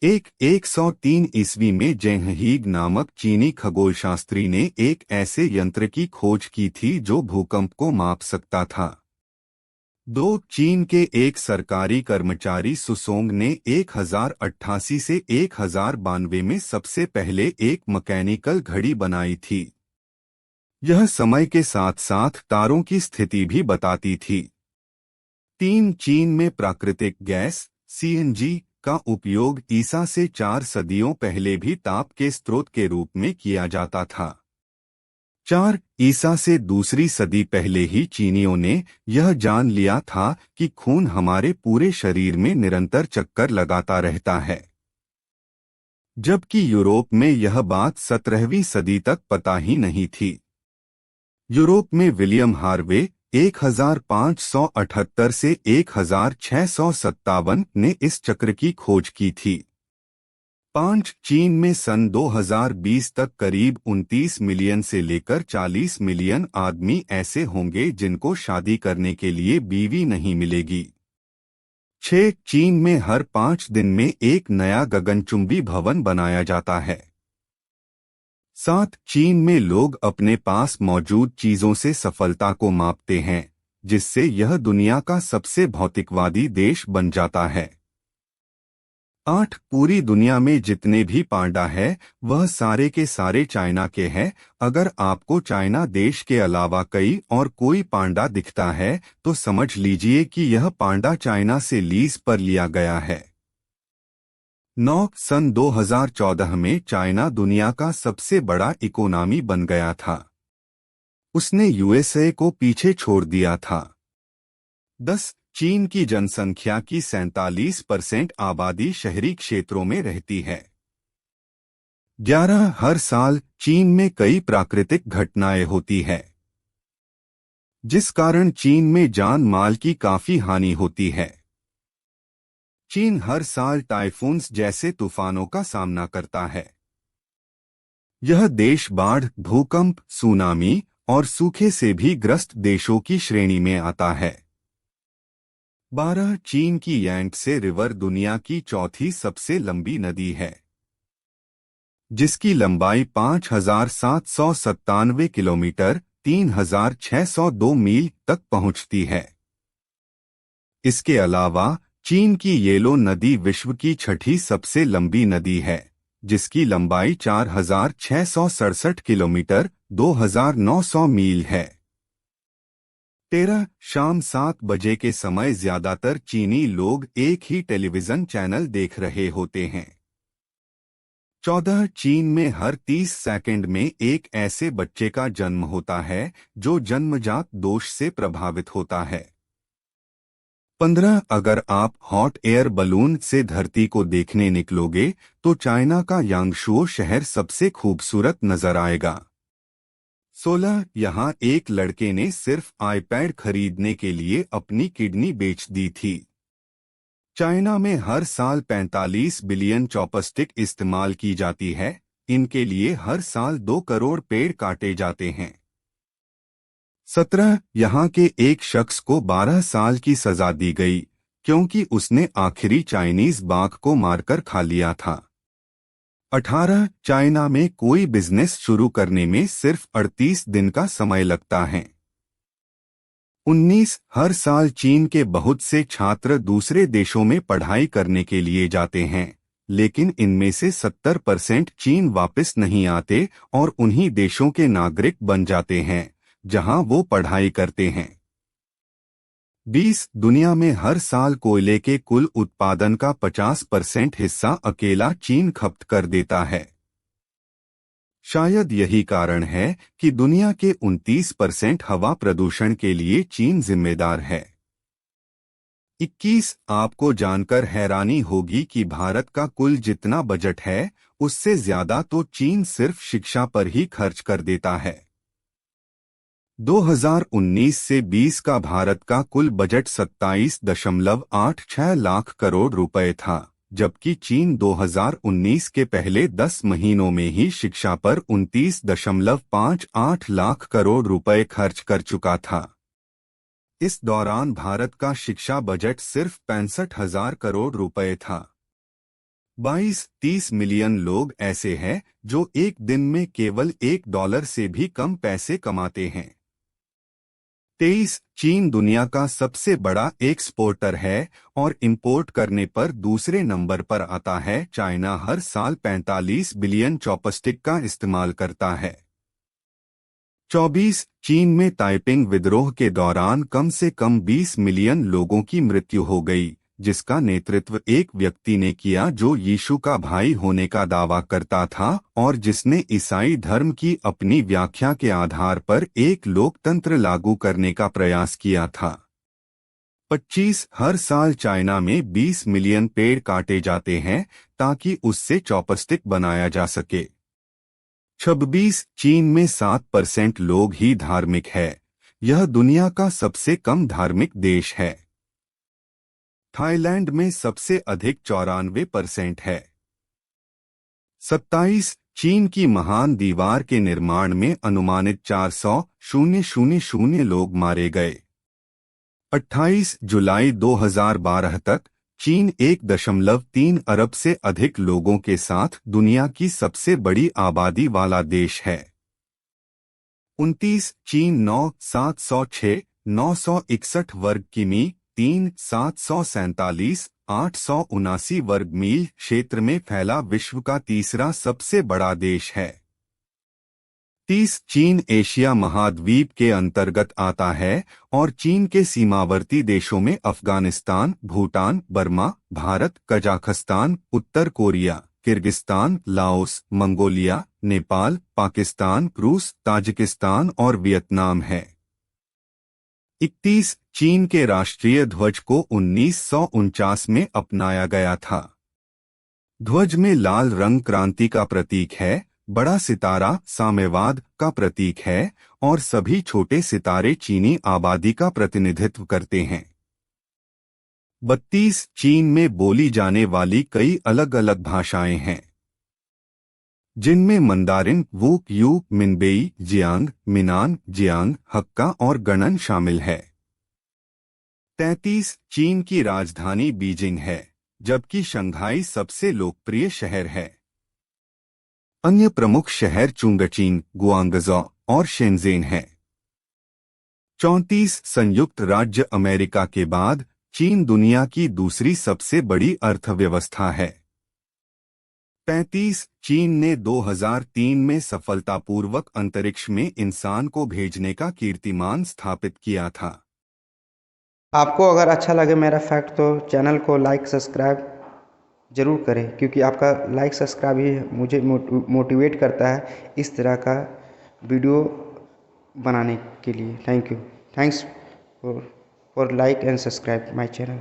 एक 103 ईस्वी में जेंग नामक चीनी खगोलशास्त्री ने एक ऐसे यंत्र की खोज की थी जो भूकंप को माप सकता था। दो चीन के एक सरकारी कर्मचारी सुसोंग ने 1088 से 1092 में सबसे पहले एक मैकेनिकल घड़ी बनाई थी। यह समय के साथ साथ तारों की स्थिति भी बताती थी। तीन चीन में प्राकृतिक गैस सीएनजी का उपयोग ईसा से 4 सदियों पहले भी ताप के स्रोत के रूप में किया जाता था। 4 ईसा से दूसरी सदी पहले ही चीनियों ने यह जान लिया था कि खून हमारे पूरे शरीर में निरंतर चक्कर लगाता रहता है, जबकि यूरोप में यह बात 17वीं सदी तक पता ही नहीं थी। यूरोप में विलियम हार्वे 1578 से 1657 ने इस चक्र की खोज की थी। 5 चीन में सन 2020 तक करीब 29 मिलियन से लेकर 40 मिलियन आदमी ऐसे होंगे जिनको शादी करने के लिए बीवी नहीं मिलेगी। 6 चीन में हर 5 दिन में एक नया गगनचुंबी भवन बनाया जाता है। 7 चीन में लोग अपने पास मौजूद चीजों से सफलता को मापते हैं, जिससे यह दुनिया का सबसे भौतिकवादी देश बन जाता है। 8 पूरी दुनिया में जितने भी पांडा है वह सारे के सारे चाइना के हैं। अगर आपको चाइना देश के अलावा कई और कोई पांडा दिखता है तो समझ लीजिए कि यह पांडा चाइना से लीज पर लिया गया है। 9 सन 2014 में चाइना दुनिया का सबसे बड़ा इकोनॉमी बन गया था। उसने यूएसए को पीछे छोड़ दिया था। 10 चीन की जनसंख्या की 47% आबादी शहरी क्षेत्रों में रहती है। 11 हर साल चीन में कई प्राकृतिक घटनाएं होती है, जिस कारण चीन में जान माल की काफी हानि होती है। चीन हर साल टाइफून्स जैसे तूफानों का सामना करता है। यह देश बाढ़, भूकंप, सुनामी और सूखे से भी ग्रस्त देशों की श्रेणी में आता है। 12 चीन की यांगत्से रिवर दुनिया की चौथी सबसे लंबी नदी है, जिसकी लंबाई 5797 किलोमीटर 3602 मील तक पहुंचती है। इसके अलावा चीन की येलो नदी विश्व की छठी सबसे लंबी नदी है, जिसकी लंबाई 4667 किलोमीटर 2900 मील है। 13 शाम 7 बजे के समय ज्यादातर चीनी लोग एक ही टेलीविजन चैनल देख रहे होते हैं। 14 चीन में हर 30 सेकंड में एक ऐसे बच्चे का जन्म होता है जो जन्मजात दोष से प्रभावित होता है। 15 अगर आप हॉट एयर बलून से धरती को देखने निकलोगे तो चाइना का यांगशुओ शहर सबसे खूबसूरत नजर आएगा। 16 यहाँ एक लड़के ने सिर्फ आईपैड खरीदने के लिए अपनी किडनी बेच दी थी। चाइना में हर साल 45 बिलियन चॉपस्टिक इस्तेमाल की जाती है। इनके लिए हर साल 2 करोड़ पेड़ काटे जाते हैं। 17 यहाँ के एक शख्स को 12 साल की सजा दी गई क्योंकि उसने आखिरी चाइनीज बाघ को मारकर खा लिया था। 18 चाइना में कोई बिजनेस शुरू करने में सिर्फ 38 दिन का समय लगता है। 19 हर साल चीन के बहुत से छात्र दूसरे देशों में पढ़ाई करने के लिए जाते हैं, लेकिन इनमें से 70% चीन वापस नहीं आते और उन्हीं देशों के नागरिक बन जाते हैं जहां वो पढ़ाई करते हैं। 20 दुनिया में हर साल कोयले के कुल उत्पादन का 50% हिस्सा अकेला चीन खपत कर देता है। शायद यही कारण है कि दुनिया के 29% हवा प्रदूषण के लिए चीन जिम्मेदार है। 21 आपको जानकर हैरानी होगी कि भारत का कुल जितना बजट है उससे ज्यादा तो चीन सिर्फ शिक्षा पर ही खर्च कर देता है। 2019 से 20 का भारत का कुल बजट 27.86 लाख करोड़ रुपए था, जबकि चीन 2019 के पहले 10 महीनों में ही शिक्षा पर 29.58 लाख करोड़ रुपए खर्च कर चुका था। इस दौरान भारत का शिक्षा बजट सिर्फ 65,000 करोड़ रुपए था। 22-30 मिलियन लोग ऐसे हैं जो एक दिन में केवल $1 से भी कम पैसे कमाते हैं। 23 चीन दुनिया का सबसे बड़ा एक्सपोर्टर है और इंपोर्ट करने पर दूसरे नंबर पर आता है। चाइना हर साल 45 बिलियन चॉपस्टिक का इस्तेमाल करता है। 24 चीन में ताइपिंग विद्रोह के दौरान कम से कम 20 मिलियन लोगों की मृत्यु हो गई, जिसका नेतृत्व एक व्यक्ति ने किया जो यीशु का भाई होने का दावा करता था और जिसने ईसाई धर्म की अपनी व्याख्या के आधार पर एक लोकतंत्र लागू करने का प्रयास किया था। 25 हर साल चाइना में 20 मिलियन पेड़ काटे जाते हैं ताकि उससे चॉपस्टिक बनाया जा सके। 26 चीन में 7% लोग ही धार्मिक है। यह दुनिया का सबसे कम धार्मिक देश है। थाईलैंड में सबसे अधिक 94% है। 27 चीन की महान दीवार के निर्माण में अनुमानित 400,000 लोग मारे गए। 28 जुलाई 2012 तक चीन 1.3 अरब से अधिक लोगों के साथ दुनिया की सबसे बड़ी आबादी वाला देश है। 29 चीन 9,706,961 वर्ग किमी 3,747,879 वर्ग मील क्षेत्र में फैला विश्व का तीसरा सबसे बड़ा देश है। 30 चीन एशिया महाद्वीप के अंतर्गत आता है और चीन के सीमावर्ती देशों में अफगानिस्तान, भूटान, बर्मा, भारत, कजाखस्तान, उत्तर Korea, Kyrgyzstan, Laos, Mongolia, Nepal, Pakistan, रूस, ताजिकिस्तान और वियतनाम है। 31 चीन के राष्ट्रीय ध्वज को 1949 में अपनाया गया था। ध्वज में लाल रंग क्रांति का प्रतीक है, बड़ा सितारा साम्यवाद का प्रतीक है और सभी छोटे सितारे चीनी आबादी का प्रतिनिधित्व करते हैं। 32 चीन में बोली जाने वाली कई अलग अलग भाषाएं हैं, जिनमें मंदारिन, वूक, Yue, Minbei, Xiang, Minnan, Xiang, Hakka और गणन शामिल है। 33 चीन की राजधानी बीजिंग है, जबकि शंघाई सबसे लोकप्रिय शहर है। अन्य प्रमुख शहर चुंगचीन, गुआंगझो और शेनज़ेन हैं। 34 संयुक्त राज्य अमेरिका के बाद चीन दुनिया की दूसरी सबसे बड़ी अर्थव्यवस्था है। 35 चीन ने 2003 में सफलतापूर्वक अंतरिक्ष में इंसान को भेजने का कीर्तिमान स्थापित किया था। आपको अगर अच्छा लगे मेरा फैक्ट तो चैनल को लाइक सब्सक्राइब ज़रूर करें, क्योंकि आपका लाइक सब्सक्राइब ही मुझे मोटिवेट करता है इस तरह का वीडियो बनाने के लिए। Thanks for like and subscribe my channel.